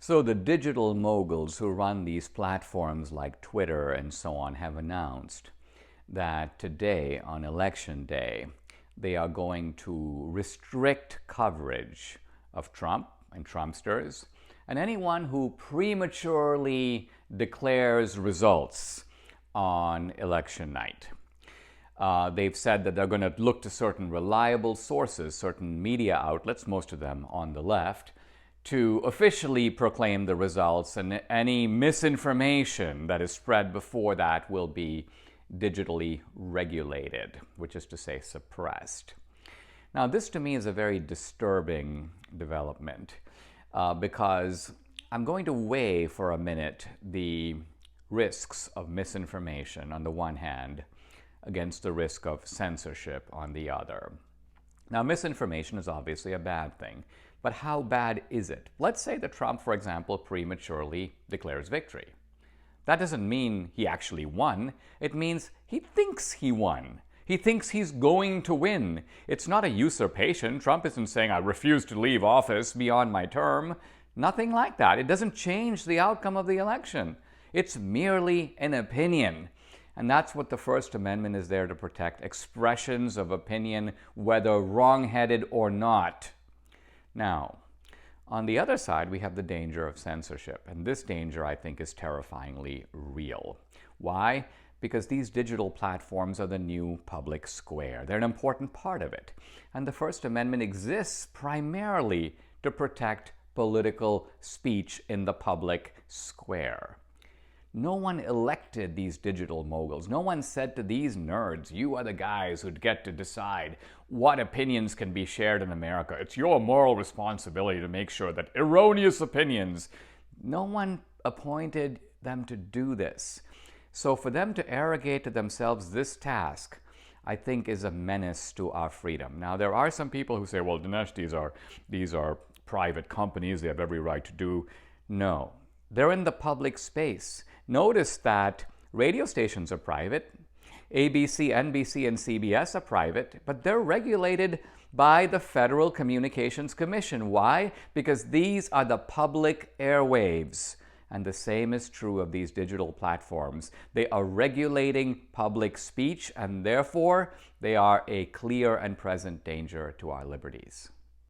So the digital moguls who run these platforms like Twitter and so on have announced that today, on election day, they are going to restrict coverage of Trump and Trumpsters and anyone who prematurely declares results on election night. They've said that they're going to look to certain reliable sources, certain media outlets, most of them on the left, to officially proclaim the results, and any misinformation that is spread before that will be digitally regulated, which is to say suppressed. Now, this to me is a very disturbing development because I'm going to weigh for a minute the risks of misinformation on the one hand against the risk of censorship on the other. Now, misinformation is obviously a bad thing, but how bad is it? Let's say that Trump, for example, prematurely declares victory. That doesn't mean he actually won. It means he thinks he won. He thinks he's going to win. It's not a usurpation. Trump isn't saying, I refuse to leave office beyond my term. Nothing like that. It doesn't change the outcome of the election. It's merely an opinion. And that's what the First Amendment is there to protect: expressions of opinion, whether wrong-headed or not. Now, on the other side, we have the danger of censorship. And this danger, I think, is terrifyingly real. Why? Because these digital platforms are the new public square. They're an important part of it. And the First Amendment exists primarily to protect political speech in the public square. No one elected these digital moguls. No one said to these nerds, you are the guys who'd get to decide what opinions can be shared in America. It's your moral responsibility to make sure that erroneous opinions. No one appointed them to do this. So for them to arrogate to themselves this task, I think, is a menace to our freedom. Now, there are some people who say, well, Dinesh, these are private companies. They have every right to do. No, they're in the public space. Notice that radio stations are private. ABC, NBC, and CBS are private, but they're regulated by the Federal Communications Commission. Why? Because these are the public airwaves. And the same is true of these digital platforms. They are regulating public speech, and therefore they are a clear and present danger to our liberties.